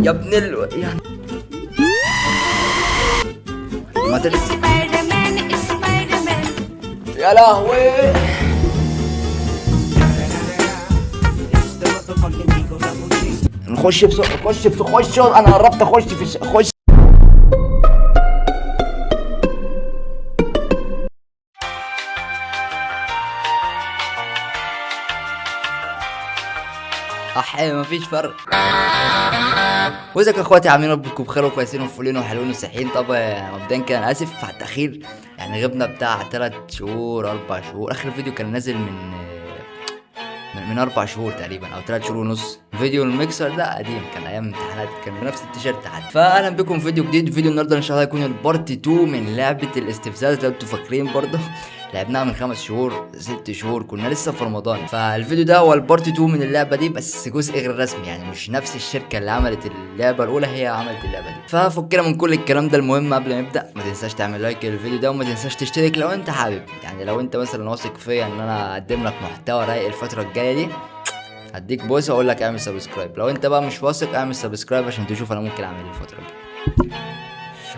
يا ابن ما تنسى. يا لهوي. نخش خش انا قربت اخش خش. مفيش فرق. وازيك يا اخواتي، عاملين ربكم بخير وكويسين وفولين وحلوين وصحيين. طب مبدئيا كده انا اسف على التاخير، يعني غبنا بتاع 3 شهور 4 شهور. اخر فيديو كان نازل من 4 شهور تقريبا او 3 شهور ونص. فيديو الميكسر ده قديم، كان ايام امتحانات، كان بنفس التيشيرت حتى. فاهلا بكم في فيديو جديد. فيديو النهارده ان شاء الله هيكون البارت 2 من لعبه الاستفزاز. لو انتوا فاكرين برضه لعبناها من 5 شهور 6 شهور، كنا لسه في رمضان. فالفيديو ده هو البارت 2 من اللعبه دي، بس جزء غير رسمي، يعني مش نفس الشركه اللي عملت اللعبه الاولى هي عملت اللعبه دي. ففكنا من كل الكلام ده. المهم قبل ما نبدا ما تنساش تعمل لايك للفيديو ده، وما تنساش تشترك لو انت حابب. يعني لو انت مثلا واثق فيا ان انا اقدم لك محتوى رايق الفتره الجايه دي، هديك بوس واقول لك اعمل سبسكرايب. لو انت بقى مش واثق اعمل سبسكرايب عشان تشوف انا ممكن اعمل ايه الفتره الجايه.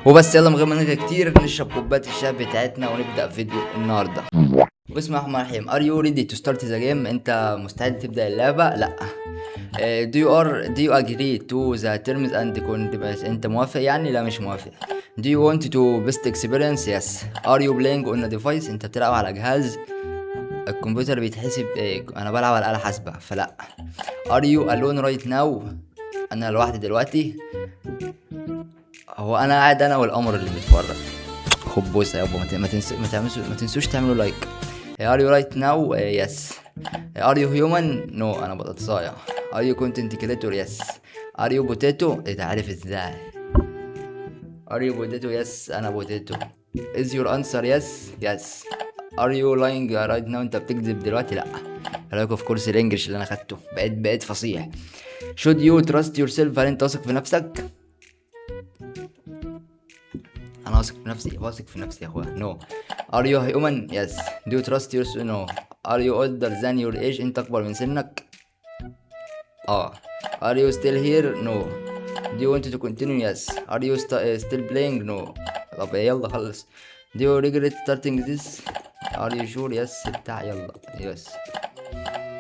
وبس يلا من غير ما نرغي كتير، نشرب كوبايه الشاي بتاعتنا ونبدا فيديو النهارده. بسم الله الرحمن الرحيم. Are you ready to start the game؟ انت مستعد تبدا اللعبه؟ لا. Do you agree to the terms and conditions؟ انت موافق يعني؟ لا مش موافق. Do you want to best experience؟ yes. Are you playing on a device؟ انت بتلعب على جهاز الكمبيوتر بيتحسب انا بلعب على الآلة حاسبة فلا. Are you alone right now؟ انا لوحدي دلوقتي. هو انا قاعد انا والقمر اللي بيتفرج. خد بوسه يابا. ما تنسوش تعملوا لايك. Are you right now؟ yes. Are you human؟ no انا بطاطسايا. Are you content creator؟ yes. Are you potato؟ انت عارف ازاي. Are you potato؟ yes انا potato. Is your answer yes؟ Are you lying right now؟ انت بتكذب دلوقتي؟ لا. رايكم في كورس الانجليش اللي انا خدته، بقيت فصيح. Should you trust yourself؟ هل انت واثق في نفسك؟ انا واثق في نفسي يا اخويا. no. Are you human؟ yes. Do you trust yourself؟ no. Are you older than your age؟ انت اكبر من سنك؟ Are you still here؟ no. Do you want to continue؟ yes. Are you still playing؟ no. طب يلا خلص. Do you regret starting this؟ Are you sure؟ yes بتاع يلا yes.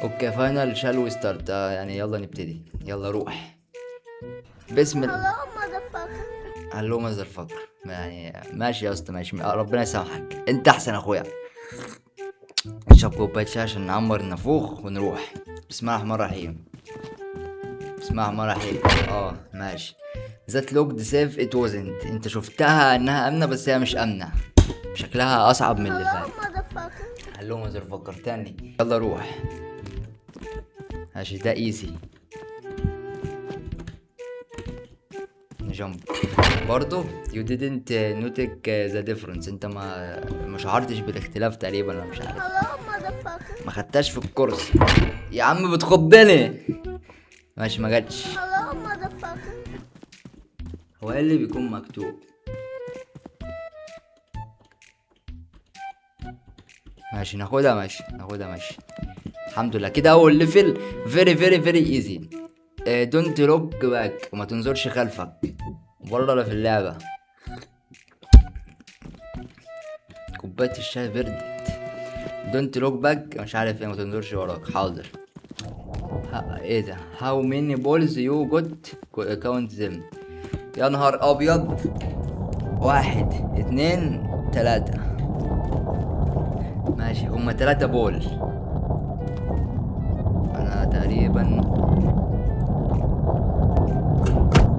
اوكي فاينل شال وي ستارت. يعني يلا نبتدي، يلا روح. بسم الله. هلو ماذر فكر. يعني ماشي يا اسطى ماشي، ربنا يسامحك، انت احسن اخويا. نشرب كوبايه شاي عشان نعمر النافوخ ونروح. بسم الله الرحمن الرحيم. ماشي. ذات لوكد سيف ات وزنت. انت شفتها انها امنه بس هي مش امنه، شكلها اصعب من اللي فات. هلو ماذر فكر تاني. يلا روح. ماشي ده ايزي. نجمب برضو. you didn't notice the difference. انت ما شعرتش بالاختلاف تقريبا، انا مش عارف، ما خدتهاش في الكورس يا عم، بتخضني. ماشي ما جاتش. هو ايه اللي بيكون مكتوب؟ ماشي ناخدها ماشي. الحمد لله كده اول ليفل. very easy. don't look back. وما تنظرش خلفك بره في اللعبة. كوباية الشاي بردت. don't look back مش عارف ايه، ما تنظرش وراك. حاضر. ايه ده؟ how many balls you got count them؟ يا نهار ابيض. 1 2 3. ماشي هما 3 بول. انا تقريبا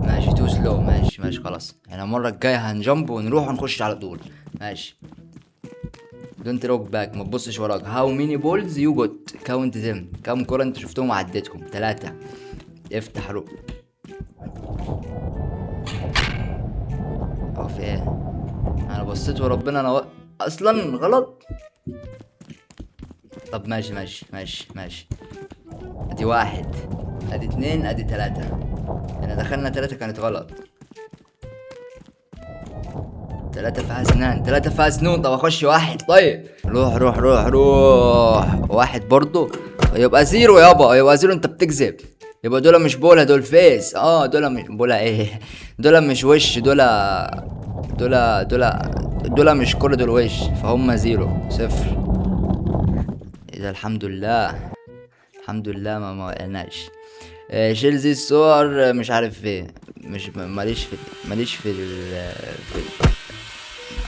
ماشي تو سلو. ماشي خلاص. انا المره الجايه هنجمب ونروح ونخش على طول. ماشي. دونت روك باك ما تبصش وراك. هاو ميني بولز يو جوت كاونت ذم. كم كره انت شفتهم وعديتهم؟ 3. افتح روح. في ايه؟ انا بصيت وربنا انا اصلا غلط. طب ماشي. ادي 1 ادي 2 ادي 3. انا دخلنا 3 كانت غلط. 3 فيها سنون. طب اخش 1. طيب روح 1 برضو. يبقى 0 يابا، يبقى 0. انت بتكذب. يبقى دول مش بولا، دول فيس. دول مش بولا ايه دول مش وش، دول مش كرة، دول وش، فهم زيرو صفر. ايه ده؟ الحمد لله، الحمد لله ما وقعناش. شيل زي الصور، مش عارف ايه، مش ماليش في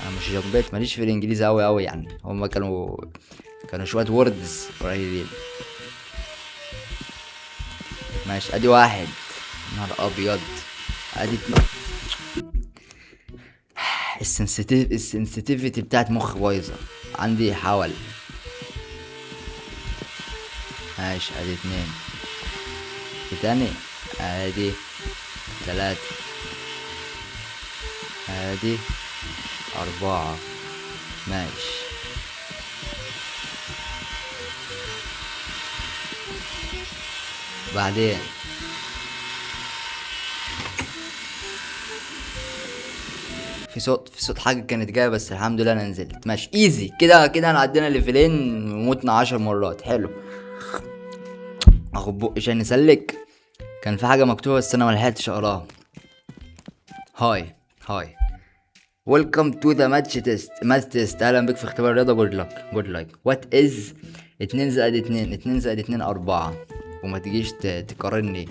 انا مش جنبيت، ماليش في الانجليزي اوي اوي يعني. هما كانوا شوية ووردز قريبين. ماشي، ادي واحد. نهار ابيض. ادي اتنين. السنسيتيفيتي بتاعت مخ بايظة عندي، حاول. ماشي، ادي اتنين. في تاني. ادي تلاتة. ادي اربعة. ماشي. بعدين في صوت حاجة كانت جاية، بس الحمد لله انا نزلت. ماشي، ايزي كده كده. انا عدينا ليفلين، موتنا 10 مرات. حلو. اخد بقى عشان نسلك. كان في حاجة مكتوبة بس انا ملحقتش اقراها. هاي ويلكم تو ذا ماث تيست. اهلا بك في اختبار الرياضة. جود لك. وات از 2 زائد 2؟ 2 زائد 2 4. وما تجيش تقارني.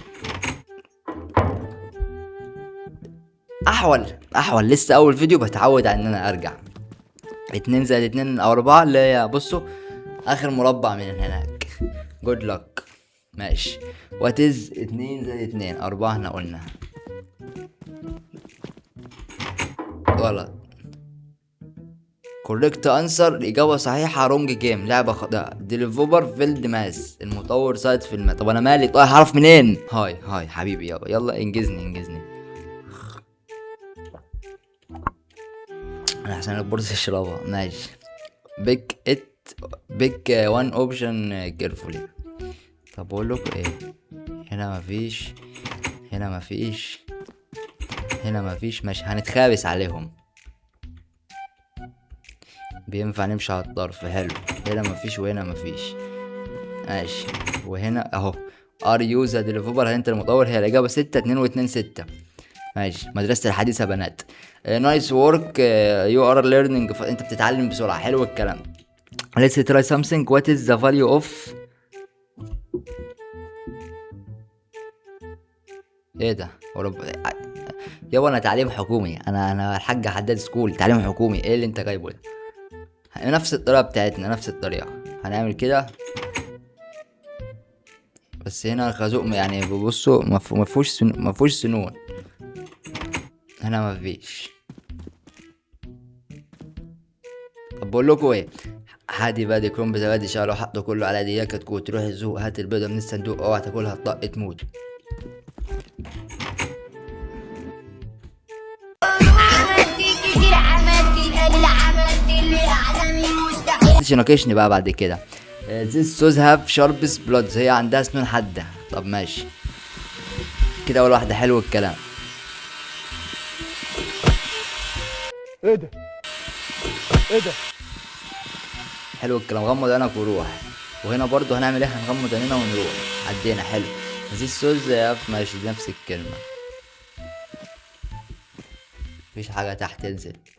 احول لسه اول فيديو، بتعود على ان انا ارجع. 2 زائد 2 او 4 اللي هي بصوا اخر مربع من هناك. جود لك. ماشي. وات از 2 زائد 2 4؟ احنا قلنا غلط. كوريكت انسر، الاجابه صحيحه. رونج جيم، لعبه خاطئه. ديليفوبر فيلد ماس، المطور سايت في الماء. طب انا مالي؟ طيب هعرف منين؟ هاي حبيبي، يلا انجزني. انا عشان البورصه اشربها. ماشي. بيك وان اوبشن كيرفولي. طب اقول لكم ايه؟ هنا مفيش. ماشي، هنتخابس عليهم. بينفع نمشي على الطرف. حلو. هنا مفيش وهنا مفيش. ماشي. وهنا اهو ار يو ذا ديليفوبر، انت المطور. هي الاجابه 6. 2 و2 6. ماشي. مدرسة الحديثة بنات. نايس وورك. يو ار ليرنينج. انت بتتعلم بسرعة. حلو الكلام. let's try something. what is the value of ايه ده؟ يابا انا تعليم حكومي. انا الحاج حداد سكول تعليم حكومي. ايه اللي انت جايبه ده؟ نفس الطريقة بتاعتنا، نفس الطريقة. هنعمل كده بس هنا الخازوق يعني بصوا مفهوش سنون. هنا مفيش. طب بقول لكم ايه؟ عادي بقى دي كروم بزبادي شغله حطه كله على دياك تكون تروح السوق، هات البيضه من الصندوق، اوعى تاكلها الطق تموت. ناقشني بقى بعد كده. this shows have sharp bloods، هي عندها سنون حاده. طب ماشي كده اول واحده. حلو الكلام. ايه ده؟ حلو الكلام. غمض عينك وروح. وهنا برضو هنعمل ايه؟ هنغمض عينينا ونروح. عدينا. حلو. this shows have، ماشي دي نفس الكلمه. مفيش حاجه تحت.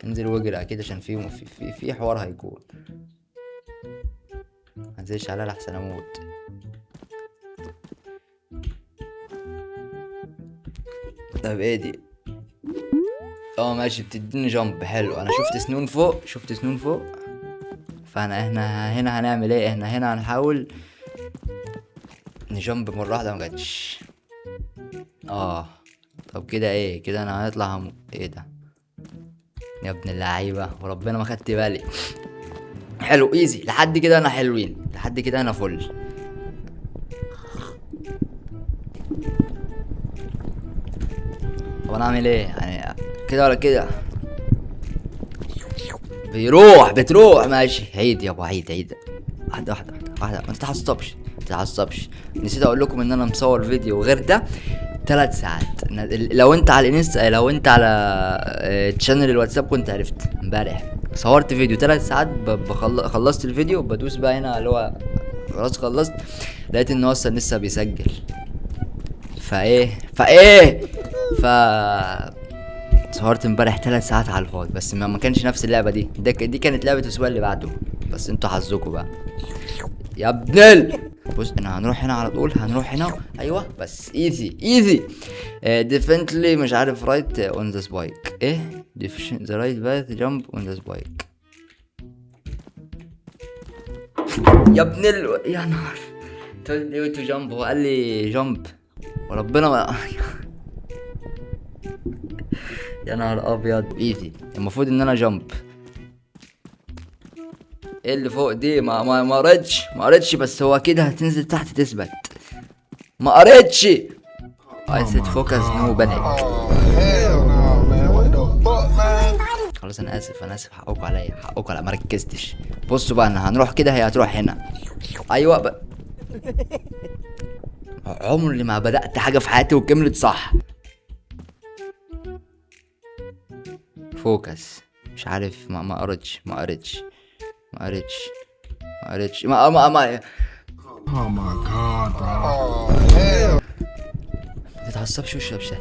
انزل واجري اكيد عشان في حوار هيكون. منزلش عليها لحسن اموت. طب ايه دي؟ ماشي بتديني جامب. حلو. انا شفت سنون فوق. فاحنا هنا هنعمل ايه؟ احنا هنا هنحاول نجامب مرة واحدة. مجتش. طب كده ايه؟ كده انا هنطلع ايه ده يا ابن اللعيبة؟ وربنا ما خدت بالي. حلو ايزي لحد كده. انا حلوين لحد كده. انا فل. طب انا اعمل ايه يعني؟ كده ولا كده؟ بتروح. ماشي. عيد يابا عيد. واحدة. ما تتعصبش. نسيت اقول لكم ان انا مصور فيديو غير ده 3 ساعات. لو انت على الانستا، لو انت على تشانل الواتساب كنت عرفت امبارح صورت فيديو 3 ساعات. خلصت الفيديو بدوس بقى هنا اللي هو خلاص خلصت، لقيت ان هو اصلا لسه بيسجل. فايه ف صورت امبارح 3 ساعات على الفاضي، بس ما كانش نفس اللعبه دي كانت لعبه الاسبوع اللي بعده، بس انتوا حظكوا بقى يا ابن بص انا هنروح هنا على طول، هنروح هنا ايوه بس ايزي ديفنتلي مش عارف رايت اون ذا سبايك، ايه ذا رايت باث جامب اون ذا سبايك يا ابن يا نهار تقول لي تو جامب، هو قال لي جامب وربنا ما يا نهار ابيض ايزي، المفروض ان انا جامب. ايه اللي فوق دي؟ ما قريتش بس هو كده هتنزل تحت تثبت. ما قريتش. I said focus no panic. خلاص انا اسف حقكوا عليا ما ركزتش. بصوا بقى انا هنروح كده، هي هتروح هنا. ايوه عمري ما بدأت حاجة في حياتي وكملت صح. فوكس مش عارف ما قريتش ما Oh my god, bro. ما تتعصبش اشرب شاي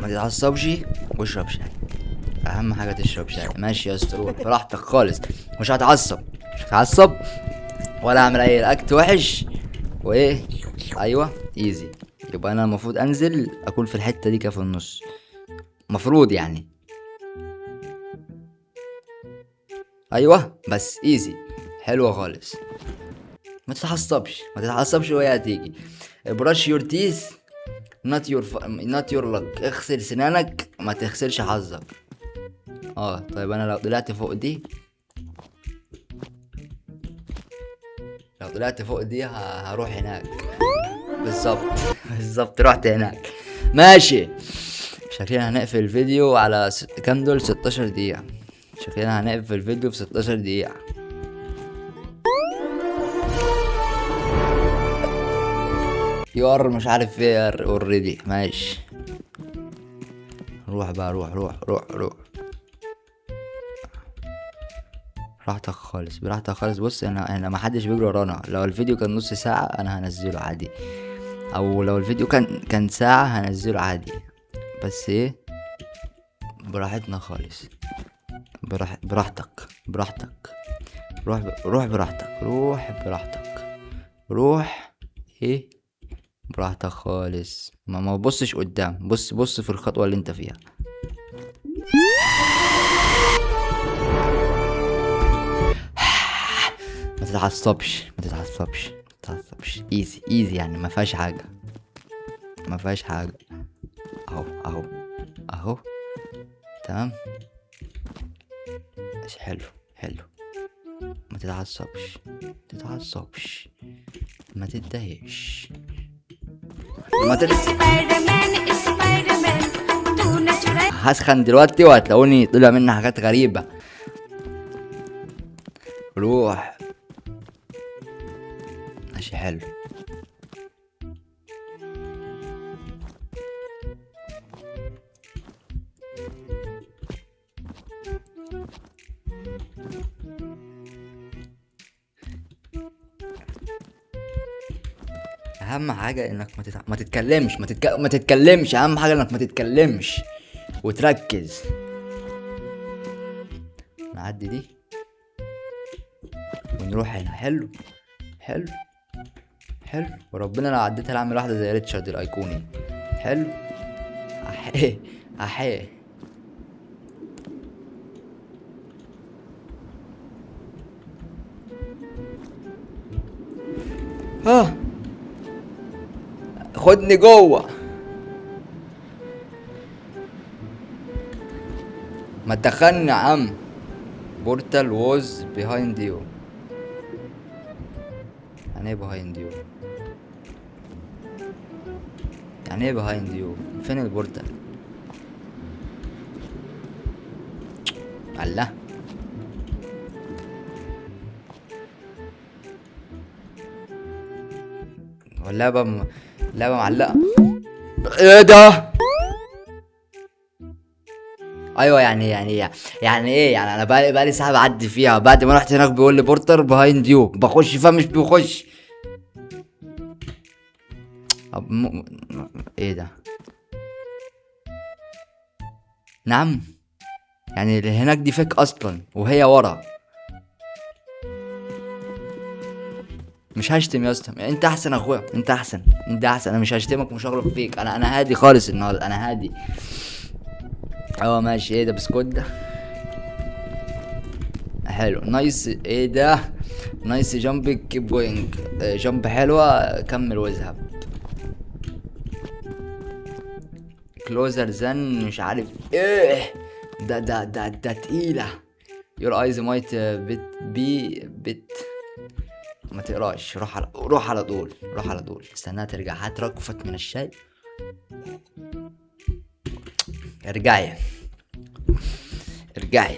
ما تتعصبش واشرب شاي، اهم حاجه تشرب شاي. ماشي يا اسطى براحتك خالص، مش هتعصب ولا اعمل اي رياكت وحش وايه. ايوه ايزي، يبقى انا المفروض انزل اكون في الحته دي كده في النص، مفروض يعني. ايوه بس ايزي حلوه خالص. ما تتعصبش وهي هتيجي. brush your teeth not your luck. اغسل سنانك ما تغسلش حظك. طيب انا لو طلعت فوق دي هروح هناك بالظبط رحت هناك. ماشي شكلنا هنقفل الفيديو على كام دول؟ 16 دقيقة. شكلنا هنقفل الفيديو في 16 دقيقة. يور مش عارف ايه اوريدي. ماشي روح بقى روح براحتك خالص. بص انا ما حدش بيجري ورانا. لو الفيديو كان نص ساعة انا هنزله عادي، او لو الفيديو كان ساعة هنزله عادي، بس ايه براحتنا خالص. براحتك روح ايه براحتك خالص. ما تبصش قدام، بص في الخطوة اللي انت فيها. ما تتعصبش ايزي يعني ما فيهاش حاجة. اهو تمام. ماشي حلو ما تتعصبش ما تتضايقش هسخن دلوقتي وهتلاقوني طلع مني حاجات غريبة. روح ماشي حلو. اهم حاجه انك ما تتكلمش. اهم حاجه انك ما تتكلمش وتركز. نعدي دي ونروح هنا. حلو وربنا لو عديتها اعمل واحده زي ريتشارد الايقوني. حلو احيه خدني جوه. ما تدخلني يا عم. بورتال ووز بيهايند يو. يعني ايه بيهايند يو؟ فين البورتال؟ الله واللعبة معلقة. ايه ده؟ ايوه يعني ايه؟ يعني انا بقالي ساعة بعدي فيها، بعد ما رحت هناك بيقول لي بورتر بيهايند يو، بخش فيها مش بيخش. طب ايه ده؟ نعم، يعني اللي هناك دي فيك اصلا وهي ورا. مش هشتم يا اسطى، انت احسن اخويا، انت احسن، انت احسن. انا مش هشتمك ومش هغلط فيك، انا هادي خالص النهارده، انا هادي. ماشي. ايه ده بسكوت ده؟ حلو، نايس. ايه ده؟ نايس جامب، كيب جوينج. جامب حلوه، كمل واذهب. كلوزر زن مش عارف ايه. ده تقيله. يور ايز مايت بت. ما تقراش، روح على طول، روح على طول. استناها ترجع، هات ركفة من الشاي. ارجعي، ارجعي،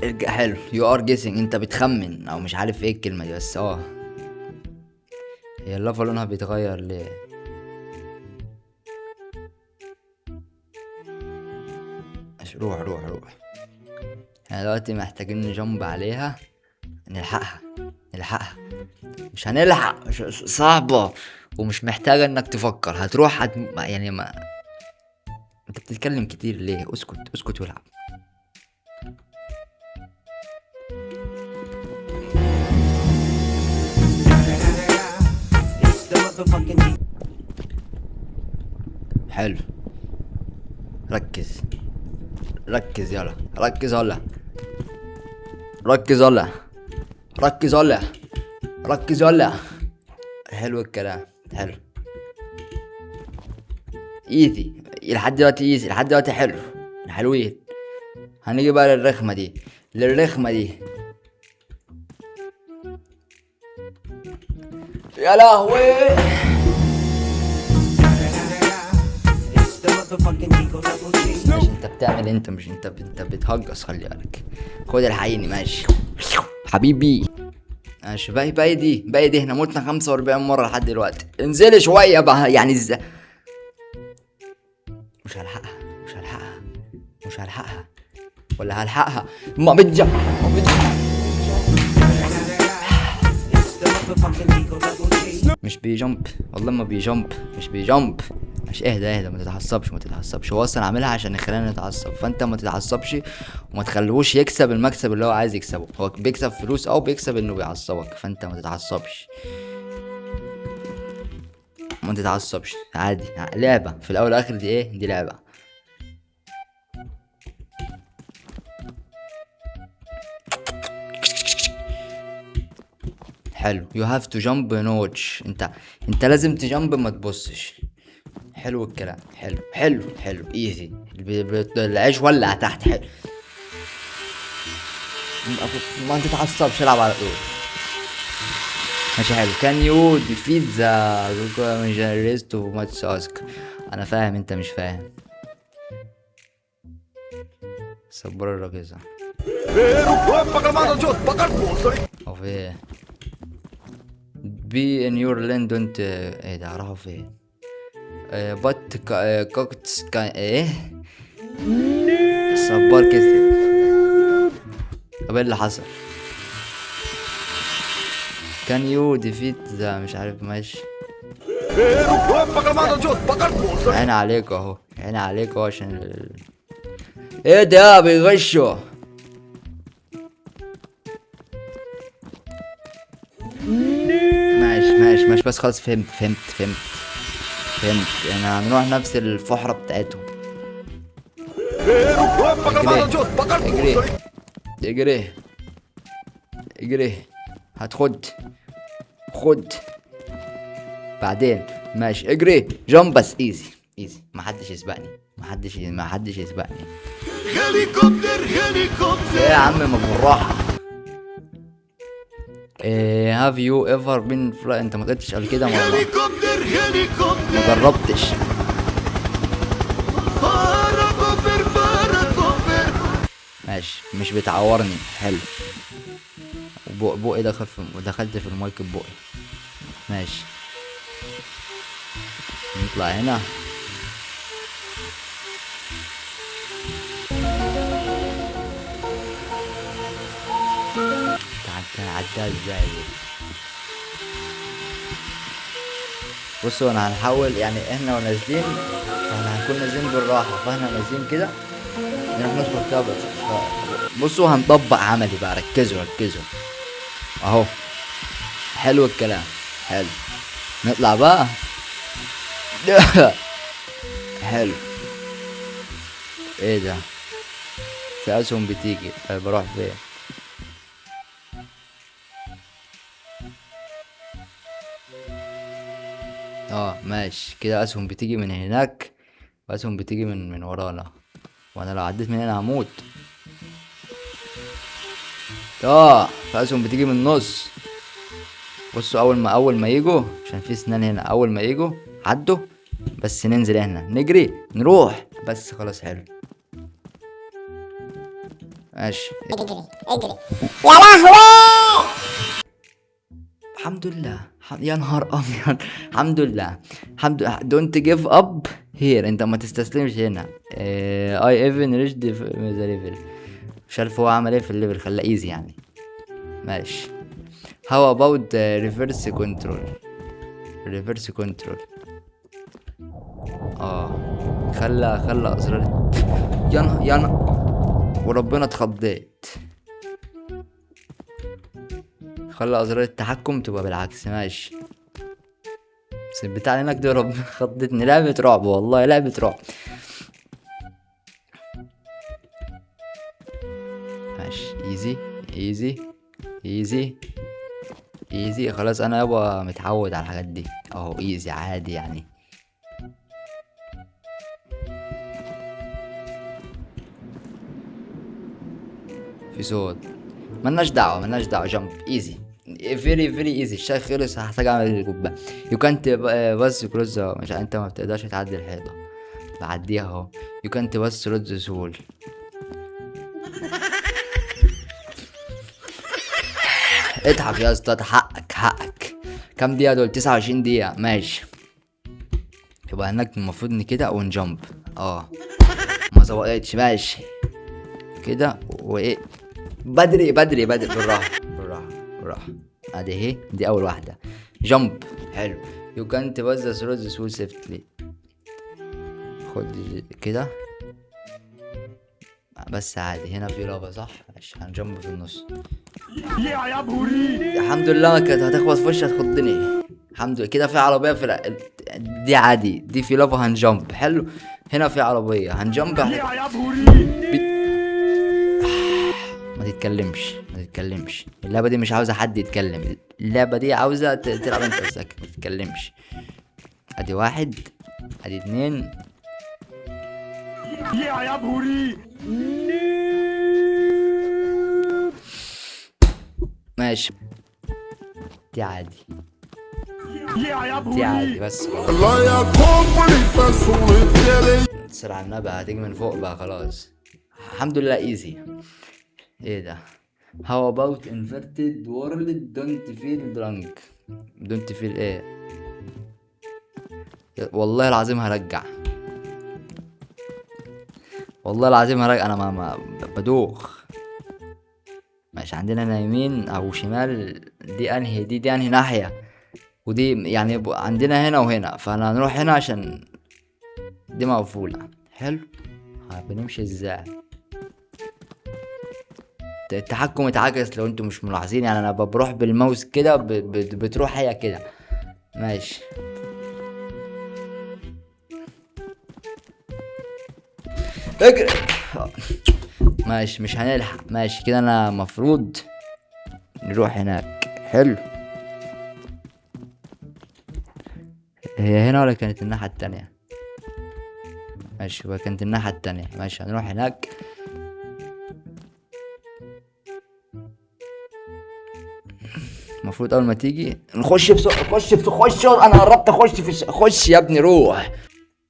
ارجع. حلو، يو ار جيسنج، انت بتخمن او مش عارف ايه الكلمه دي، بس هي اللافا لونها بيتغير ليه؟ روح روح روح. احنا دلوقتي محتاجين نجنب عليها، نلحقها، نلحقها. مش هنلحق، صعبة ومش محتاجة انك تفكر. هتروح يعني ما انت بتتكلم كتير ليه؟ اسكت اسكت والعب. حلو، ركز ركز يلا، ركز هلا، ركز هلا، ركز هلا، ركز هلا. حلو الكلام، حلو. ايزي لحد دلوقتي، ايزي لحد دلوقتي، حلو، حلوين. هنيجي بقى للرخمة دي، للرخمة دي. يا لهوي. ماشي، انت بتعمل انت مش انت بتهجص، خلي بالك. خد الحقيني، ماشي حبيبي. ماشي، باقي دي احنا متنا 45 مرة لحد دلوقتي. انزلي شوية بقى، يعني ازاي؟ مش هلحقها، مش هلحقها، مش هلحقها، ولا هلحقها؟ ما بتجا مش بيجمب، والله ما بيجمب، مش بيجمب. مش اهدى، ما تتعصبش. هو اصلا عاملها عشان يخلينا نتعصب، فانت ما تتعصبش وما تخليهوش يكسب المكسب اللي هو عايز يكسبه. هو بيكسب فلوس او بيكسب انه بيعصبك، فانت ما تتعصبش، ما تتعصبش عادي. لعبة في الاول والاخر، دي ايه؟ دي لعبة. حلو، يو هاف تو جامب نوتش. انت لازم تجامب، ما تبصش. حلو الكلام، حلو ايزي. العيش ولع تحت. حلو، ما تتعصبش، العب على طول. ماشي، حلو. كان يو ديفيت ذا ريست اوف ماتش اسك. انا فاهم، انت مش فاهم. صبر الركيزة. او في بي ان يور لاند، انت ايه ده؟ راحوا فين؟ بط كوكتس كان ايه؟ صبار كسب. طب ايه اللي حصل؟ كان يو ديفيت ذا مش عارف، ماشي. عين عليك اهو، عين عليك اهو، عشان ايه ده بيغشوا؟ ماشي بس خلاص، فهمت. يعني هنروح نفس الفحرة بتاعتهم. اجري. هتخد، خد بعدين. ماشي، اجري جامب بس، ايزي. محدش يسبقني. هليكوبتر ايه يا عم، ما بالراحة. هاف يو ايفر بين انت ما قلتش قبل كده؟ ما جربتش. ماشي، مش بتعورني. حلو. بقي دخلت في المايك ببقي. ماشي، نطلع هنا. عدها ازاي؟ بصوا انا هنحاول يعني احنا ونازلين، فاحنا هنكون نازلين بالراحة، فاحنا نازلين كده نروح ندخل كده بصوا هنطبق عملي بقى، ركزوا ركزوا اهو. حلو الكلام، حلو. نطلع بقى. حلو. ايه ده؟ في اسهم بتيجي، بروح فين؟ ماشي كده، اسهم بتيجي من هناك واسهم بتيجي من ورانا، وانا لو عديت من هنا هموت. في اسهم بتيجي من النص. بصوا اول ما يجوا، عشان في سنان هنا، اول ما يجوا عدوا بس، ننزل هنا نجري نروح بس، خلاص حلو. ماشي. اجري اجري يا لهوي. الحمد لله، يا نهار ابيض. الحمد لله، الحمد لله. دونت جيف اب هير، انت ما تستسلمش هنا. اي ايفن ريشد ذا ليفل. مش عارف هو عمل ايه في الليفل، خلاه ايزي يعني. ماشي. هاو اباوت ريفرس كنترول. ريفرس كنترول. خلى ازرار. وربنا اتخضيت. خلى ازرار التحكم تبقى بالعكس. ماشي. بس البتاع هناك دي ربنا خضتني. لعبة رعب والله، لعبة رعب. ماشي. ايزي ايزي ايزي ايزي. خلاص انا يابا متعود على الحاجات دي اهو، ايزي عادي يعني. في صوت. ملناش دعوة. جامب ايزي، فيري فيري ايزي. الشاي خلص، هحتاج اعمل الكوبايه. يو كانت بس كروز. مش انت ما بتقدرش تعدي الحيطه، بعديها اهو. يو كانت بس رد سهول. اضحك يا اسطى، حقك. كام دقيقه دول؟ 29 دقيقه. ماشي. يبقى هناك المفروض ان كده ونجمب. ما ظبطتش. ماشي كده وايه. بدري بالراحه. ادي اهي، دي اول واحده. جامب. حلو. يو كانت بس ثرو سول سيفتلي. خد كده بس عادي. هنا في لعبة صح؟ ماشي، هنجمب في النص. الحمد لله، ما كانت هتخبط في وشي هتخضني. الحمد لله. كده في عربية دي عادي، دي في لعبة هنجمب. حلو. هنا في عربية هنجمب. ما تتكلمش. اللعبة دي مش عاوزة حد يتكلم، اللعبة دي عاوزة تلعب انت ساكت، ما تتكلمش. ادي واحد، ادي اتنين. ماشي. دي عادي بس. الله يا كومبليت بس. تسرع على النبي، هتيجي من فوق بقى خلاص. الحمد لله ايزي. ايه ده؟ How about inverted world don't feel drunk. don't feel ايه؟ والله العظيم هرجع. انا ما بدوخ. ماشي. عندنا هنا يمين او شمال. دي انهي ناحية، ودي يعني عندنا هنا وهنا، فانا هنروح هنا عشان دي مقفولة. حلو. بنمشي ازاي؟ التحكم اتعكس لو انتوا مش ملاحظين، يعني انا بروح بالماوس كده بتروح هي كده. ماشي. اجري. ماشي، مش هنلحق. ماشي كده، انا مفروض نروح هناك. حلو. هي هنا ولا كانت الناحية التانية؟ ماشي، ولا كانت الناحية التانية. ماشي، هنروح هناك. المفروض اول ما تيجي نخش خش. انا قربت اخش خش يا ابني، روح.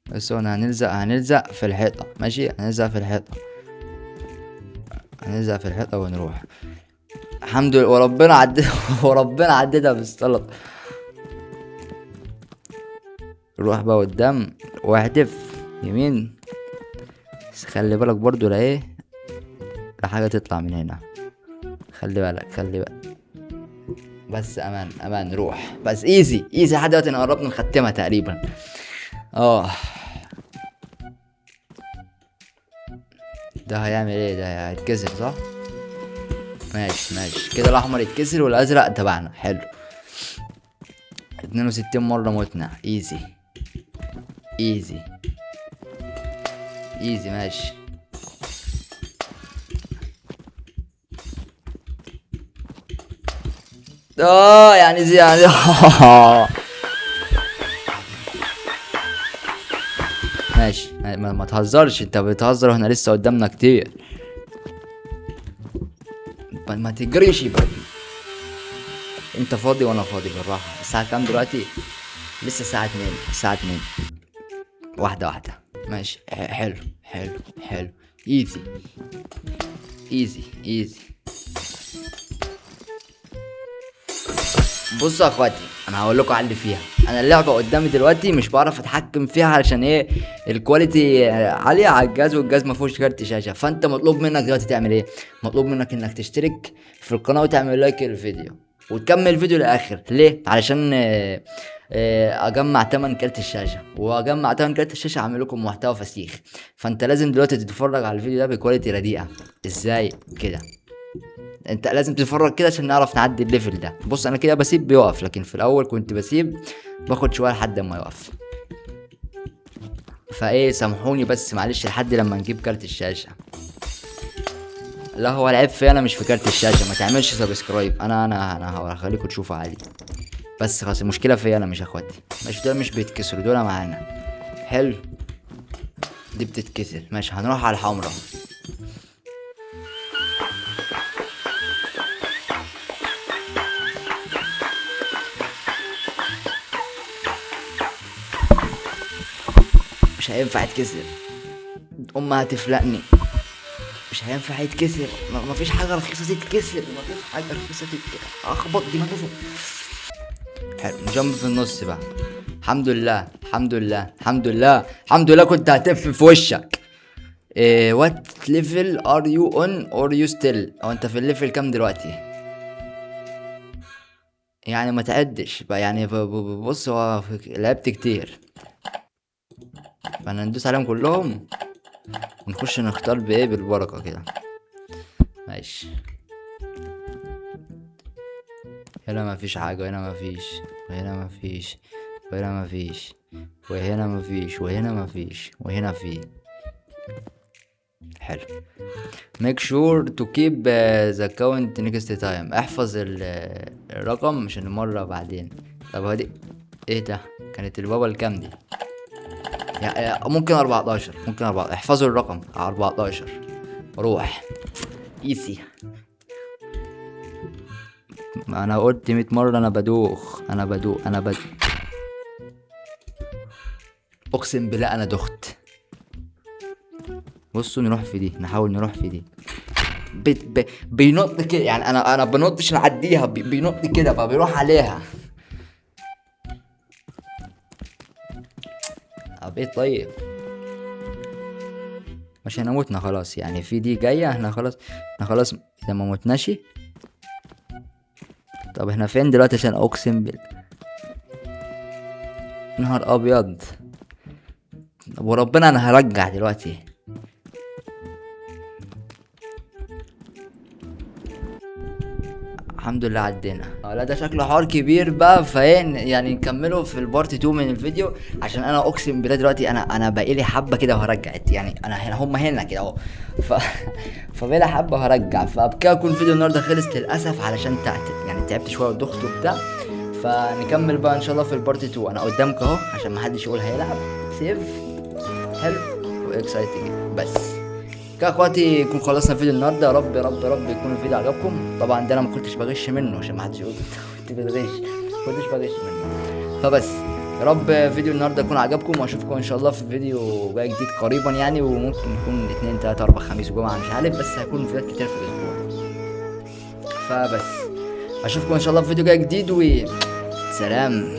بس انا هنلزق في الحيطة. ماشي، هنلزق في الحيطة ونروح. الحمد لله. وربنا عديتها بالسلط. روح بقى قدام واحدف يمين، بس خلي بالك برضو لا حاجة تطلع من هنا. خلي بالك. بس امان امان روح بس. ايزي ايزي لحد دلوقتي انا قربنا نختمها تقريبا. ده هيعمل ايه؟ ده هيتكسر صح؟ ماشي ماشي كده، الاحمر يتكسر والازرق تبعنا. حلو. 62 مرة متنا. ايزي ايزي ايزي ماشي. يعني زي يعني ماشي. ما تهزرش، انت بتهزر واحنا لسه قدامنا كتير. ما تجريش بقى. انت فاضي وانا فاضي بالراحة. الساعة كام دلوقتي؟ لسه الساعة 2. الساعة 2. واحدة واحدة ماشي. حلو حلو حلو. ايزي ايزي ايزي. بصوا يا اخواتي، انا هقول لكم على اللي فيها. انا اللعبه قدامي دلوقتي مش بعرف اتحكم فيها علشان ايه؟ الكواليتي عاليه على الجهاز والجهاز ما فيهوش كارت شاشه. فانت مطلوب منك دلوقتي تعمل ايه؟ مطلوب منك انك تشترك في القناه وتعمل لايك للفيديو وتكمل الفيديو للاخر. ليه؟ علشان اجمع تمن كارت الشاشه، واجمع تمن كارت الشاشه اعمل لكم محتوى فسيخ. فانت لازم دلوقتي تتفرج على الفيديو ده بكواليتي رديئه. ازاي كده؟ انت لازم تتفرج كده عشان نعرف نعدي الليفل ده. بص انا كده بسيب بيقف، لكن في الاول كنت بسيب باخد شويه لحد ما يقف. فايه سامحوني بس معلش لحد لما نجيب كارت الشاشه. لا هو العيب في انا مش في كارت الشاشه. ما تعملش سبسكرايب. انا هخليكم تشوفوا عادي. بس خلاص المشكله في انا مش اخواتي. مش دول مش بيتكسروا، دول معانا. حلو. دي بتتكسر ماشي. هنروح على الحمراء. مش هينفع يتكسر. امها هتفلقني. مش هينفع يتكسر. مفيش حاجه رخيصه تتكسر. مفيش حاجه رخيصه تتكسر. اخبط دماغه. حلو. نجمب في النص بقى. الحمد لله الحمد لله الحمد لله الحمد لله. كنت هتف في وشك. وات ليفل ار يو اون اور يو ستيل؟ او انت في الليفل كام دلوقتي؟ يعني ما تعدش بقى يعني. بص هو لعبت كتير، فانا ندوس عليهم كلهم ونخش نختار بايه بالبركه كده. ماشي. هنا مفيش حاجه، وهنا مفيش، وهنا مفيش، وهنا مفيش، وهنا مفيش، وهنا مفيش، وهنا في. حلو. make sure to keep the count next time. احفظ الرقم عشان المره بعدين. طب هدي ايه ده؟ كانت البابا الكام دي؟ يعني ممكن 14. ممكن 14. احفظوا الرقم 14. روح. ايسي. انا قلت 100 مرة انا بدوخ. اقسم بالله انا دخت. بصوا نروح في دي. نحاول نروح في دي. بينط كده يعني. انا بنطش نعديها. بينط كده فبيروح عليها. طب ايه طيب؟ مش هنموتنا خلاص يعني. في دي جاية. احنا خلاص اذا ما موتناش. طب احنا فين دلوقتي؟ عشان اقسم نهار ابيض. طب وربنا انا هرجع دلوقتي. الحمد لله عدينا. لا ده شكله حوار كبير بقى. فين يعني نكمله في البارت 2 من الفيديو، عشان انا اقسم بالله دلوقتي انا بقالي حبه كده وهرجعت يعني. انا هنا هم هنا كده اهو. فبقالي حبه وهرجع. فبكده يكون فيديو النهارده خلص للاسف علشان يعني تعبت شويه ودخت وبتاع. فنكمل بقى ان شاء الله في البارت 2. انا قدامك اهو عشان محدش يقول هيلعب. سيف. حلو واكسايتنج. بس كده اخواتي يكون خلصنا الفيديو النهارده. يا رب يا رب يا رب يكون الفيديو عجبكم. طبعا ده انا ما كنتش بغش منه عشان ما حدش يقول كنت بغش. كنتش بغش منه. فبس يا رب فيديو النهارده يكون عجبكم، واشوفكم ان شاء الله في فيديو جاي جديد قريبا يعني. وممكن يكون 2 3 4 5 وجمعه مش عارف، بس هيكون فيديوهات كتير في الاسبوع. فبس اشوفكم ان شاء الله في فيديو جاي جديد وسلام.